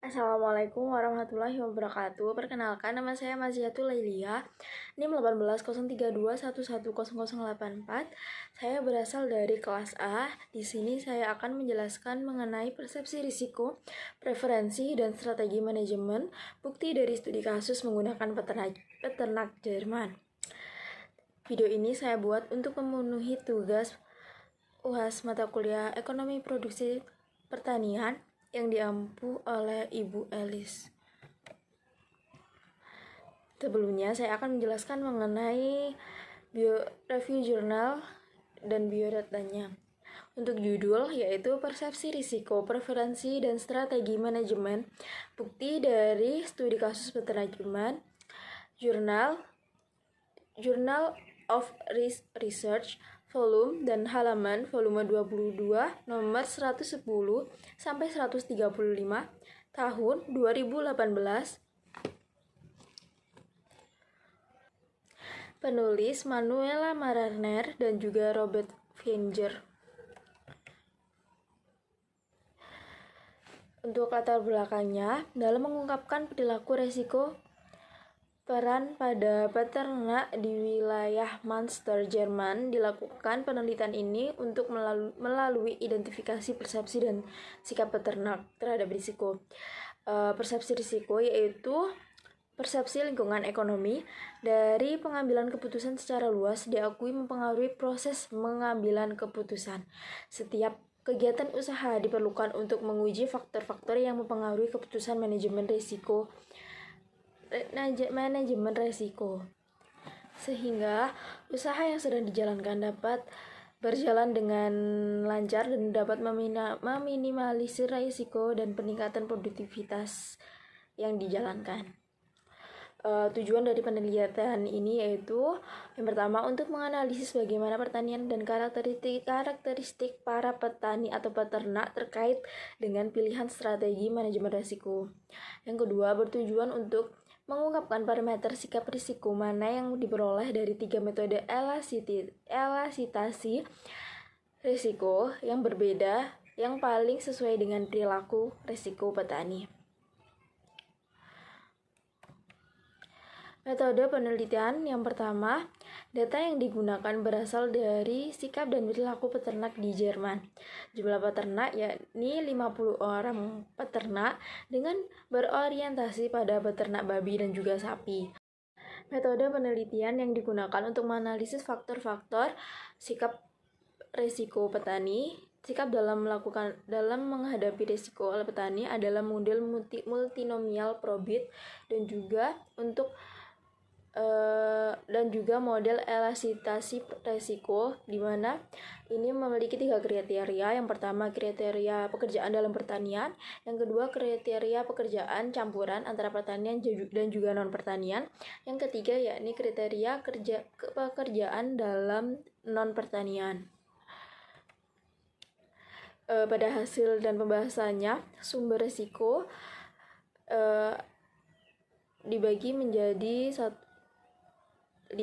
Assalamualaikum warahmatullahi wabarakatuh. Perkenalkan, nama saya Maziatul Lailia, NIM 180321110084. Saya berasal dari kelas A. Di sini saya akan menjelaskan mengenai persepsi risiko, preferensi, dan strategi manajemen, bukti dari studi kasus menggunakan peternak Jerman. Video ini saya buat untuk memenuhi tugas UAS mata kuliah Ekonomi Produksi Pertanian yang diampu oleh Ibu Elis. Sebelumnya saya akan menjelaskan mengenai review jurnal dan biodatanya. Untuk judul yaitu persepsi risiko, preferensi, dan strategi manajemen, bukti dari studi kasus peternak Jerman, Journal of Research, volume dan halaman volume 22 nomor 110 sampai 135 tahun 2018. Penulis Manuela Mariner dan juga Robert Finger. Untuk latar belakangnya, dalam mengungkapkan perilaku resiko peran pada peternak di wilayah Münster, Jerman, dilakukan penelitian ini untuk melalui identifikasi persepsi dan sikap peternak terhadap risiko. Persepsi risiko yaitu persepsi lingkungan ekonomi dari pengambilan keputusan secara luas diakui mempengaruhi proses pengambilan keputusan. Setiap kegiatan usaha diperlukan untuk menguji faktor-faktor yang mempengaruhi keputusan manajemen risiko, sehingga usaha yang sedang dijalankan dapat berjalan dengan lancar dan dapat meminimalisir risiko dan peningkatan produktivitas yang dijalankan. Tujuan dari penelitian ini yaitu yang pertama untuk menganalisis bagaimana pertanian dan karakteristik para petani atau peternak terkait dengan pilihan strategi manajemen risiko. Yang kedua bertujuan untuk mengungkapkan parameter sikap risiko mana yang diperoleh dari 3 metode elastisasi risiko yang berbeda yang paling sesuai dengan perilaku risiko petani. Metode penelitian yang pertama, data yang digunakan berasal dari sikap dan perilaku peternak di Jerman. Jumlah peternak yakni 50 orang peternak dengan berorientasi pada peternak babi dan juga sapi. Metode penelitian yang digunakan untuk menganalisis faktor-faktor sikap risiko petani. Sikap dalam menghadapi risiko oleh petani adalah model multinomial probit dan juga model elastisasi risiko, di mana ini memiliki 3 kriteria. Yang pertama, kriteria pekerjaan dalam pertanian. Yang kedua, kriteria pekerjaan campuran antara pertanian dan juga non-pertanian. Yang ketiga, yakni kriteria pekerjaan dalam non-pertanian. Pada hasil dan pembahasannya, sumber risiko dibagi menjadi 5.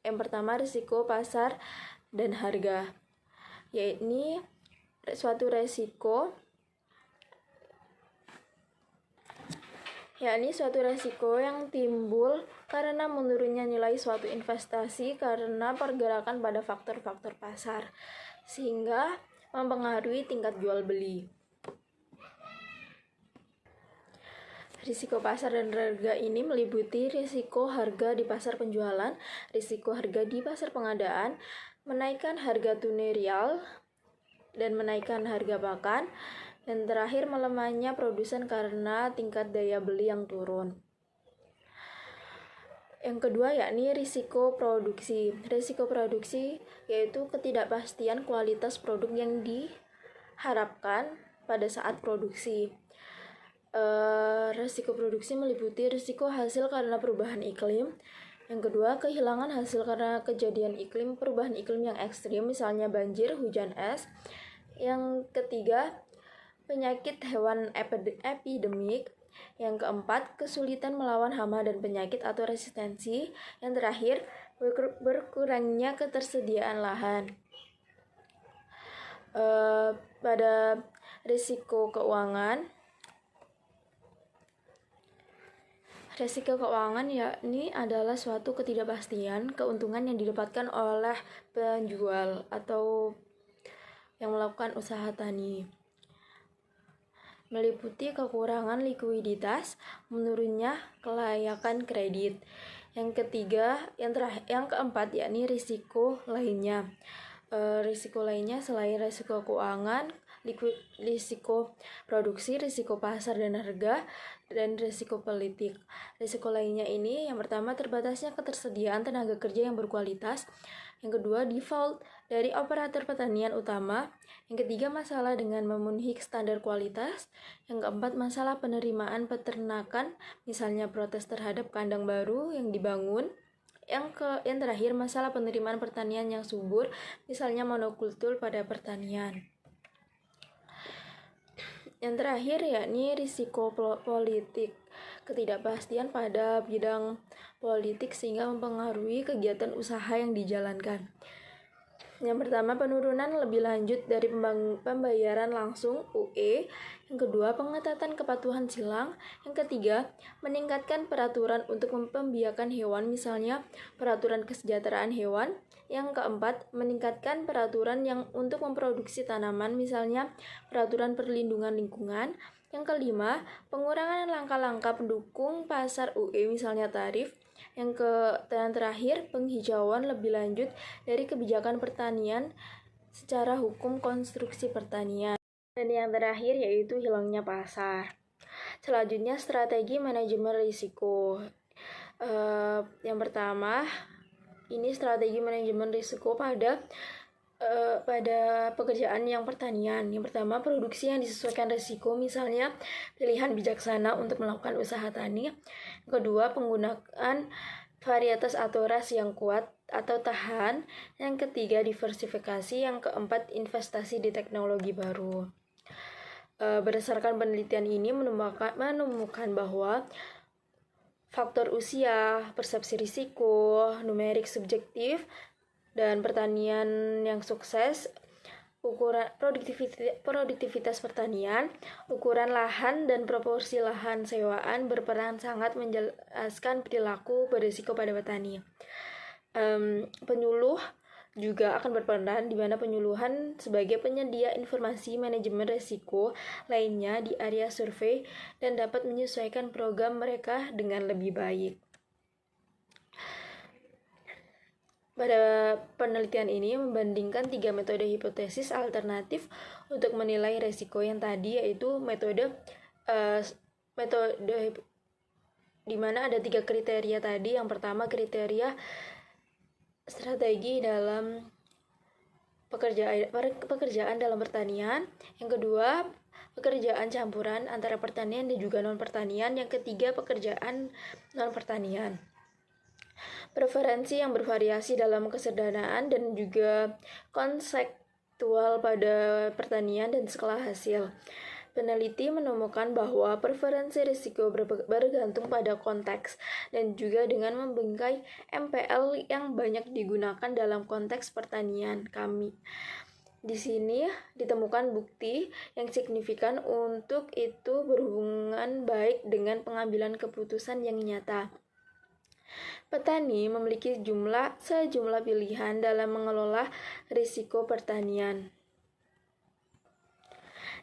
Yang pertama, risiko pasar dan harga, yakni suatu risiko yang timbul karena menurunnya nilai suatu investasi karena pergerakan pada faktor-faktor pasar, sehingga mempengaruhi tingkat jual beli. Risiko pasar dan harga ini meliputi risiko harga di pasar penjualan, risiko harga di pasar pengadaan, menaikkan harga tunai real, dan menaikkan harga pakan, dan terakhir melemahnya produsen karena tingkat daya beli yang turun. Yang kedua yakni risiko produksi. Risiko produksi yaitu ketidakpastian kualitas produk yang diharapkan pada saat produksi. Risiko produksi meliputi risiko hasil karena perubahan iklim. Yang kedua, kehilangan hasil karena perubahan iklim yang ekstrim, misalnya banjir, hujan es. Yang ketiga, penyakit hewan epidemik. Yang keempat, kesulitan melawan hama dan penyakit atau resistensi. Yang terakhir, berkurangnya ketersediaan lahan. Pada risiko keuangan, Resiko keuangan yakni adalah suatu ketidakpastian keuntungan yang didapatkan oleh penjual atau yang melakukan usaha tani. Meliputi kekurangan likuiditas, menurunnya kelayakan kredit. Yang ketiga, yang keempat yakni risiko lainnya. Risiko lainnya selain risiko keuangan, risiko produksi, risiko pasar dan harga, dan risiko politik. Risiko lainnya ini yang pertama terbatasnya ketersediaan tenaga kerja yang berkualitas, yang kedua default dari operator pertanian utama, yang ketiga masalah dengan memenuhi standar kualitas, yang keempat masalah penerimaan peternakan, misalnya protes terhadap kandang baru yang dibangun, yang terakhir masalah penerimaan pertanian yang subur, misalnya monokultur pada pertanian. Yang terakhir yakni risiko politik, ketidakpastian pada bidang politik sehingga mempengaruhi kegiatan usaha yang dijalankan. Yang pertama, penurunan lebih lanjut dari pembayaran langsung UE. Yang kedua, pengetatan kepatuhan silang. Yang ketiga, meningkatkan peraturan untuk membiakan hewan, misalnya peraturan kesejahteraan hewan. Yang keempat, meningkatkan peraturan yang untuk memproduksi tanaman, misalnya peraturan perlindungan lingkungan. Yang kelima, pengurangan langkah-langkah pendukung pasar UE, misalnya tarif. Yang terakhir, penghijauan lebih lanjut dari kebijakan pertanian secara hukum konstruksi pertanian. Dan yang terakhir yaitu hilangnya pasar. Selanjutnya, strategi manajemen risiko. Yang pertama, ini strategi manajemen risiko pada pekerjaan yang pertanian. Yang pertama, produksi yang disesuaikan risiko, misalnya pilihan bijaksana untuk melakukan usaha tani. Yang kedua, penggunaan varietas atau ras yang kuat atau tahan. Yang ketiga, diversifikasi. Yang keempat, investasi di teknologi baru. Berdasarkan penelitian ini menemukan bahwa faktor usia, persepsi risiko, numerik subjektif, dan pertanian yang sukses, ukuran produktivitas pertanian, ukuran lahan, dan proporsi lahan sewaan berperan sangat menjelaskan perilaku berisiko pada petani. Penyuluh juga akan berperan, di mana penyuluhan sebagai penyedia informasi manajemen risiko lainnya di area survei dan dapat menyesuaikan program mereka dengan lebih baik. Pada penelitian ini membandingkan 3 metode hipotesis alternatif untuk menilai resiko yang tadi, yaitu metode di mana ada 3 kriteria tadi. Yang pertama, kriteria strategi dalam pekerjaan dalam pertanian. Yang kedua, pekerjaan campuran antara pertanian dan juga non pertanian. Yang ketiga, pekerjaan non pertanian. Preferensi yang bervariasi dalam kesederhanaan dan juga konseptual pada pertanian dan skala hasil. Peneliti menemukan bahwa preferensi risiko bergantung pada konteks dan juga dengan membingkai MPL yang banyak digunakan dalam konteks pertanian kami. Di sini ditemukan bukti yang signifikan untuk itu berhubungan baik dengan pengambilan keputusan yang nyata. Petani memiliki sejumlah pilihan dalam mengelola risiko pertanian.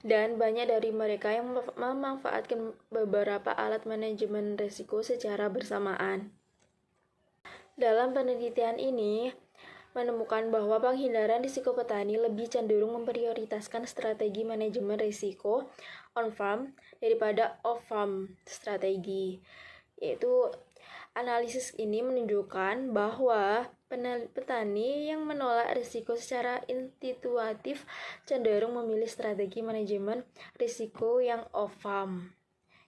Dan banyak dari mereka yang memanfaatkan beberapa alat manajemen risiko secara bersamaan. Dalam penelitian ini, menemukan bahwa penghindaran risiko petani lebih cenderung memprioritaskan strategi manajemen risiko on-farm daripada off-farm strategi. Yaitu analisis ini menunjukkan bahwa petani yang menolak risiko secara intuitif cenderung memilih strategi manajemen risiko yang off-farm,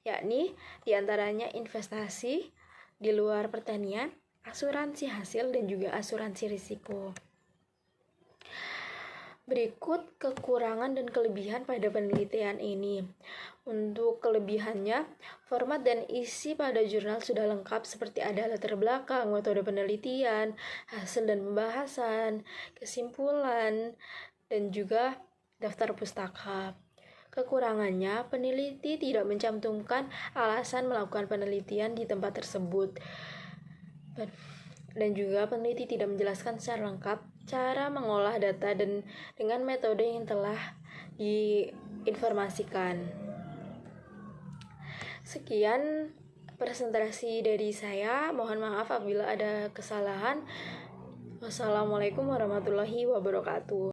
yakni diantaranya investasi di luar pertanian, asuransi hasil, dan juga asuransi risiko. Berikut kekurangan dan kelebihan pada penelitian ini. Untuk kelebihannya, format dan isi pada jurnal sudah lengkap seperti ada latar belakang, metode penelitian, hasil dan pembahasan, kesimpulan, dan juga daftar pustaka. Kekurangannya, peneliti tidak mencantumkan alasan melakukan penelitian di tempat tersebut. Dan juga peneliti tidak menjelaskan secara lengkap cara mengolah data dan dengan metode yang telah diinformasikan. Sekian presentasi dari saya. Mohon maaf apabila ada kesalahan. Wassalamualaikum warahmatullahi wabarakatuh.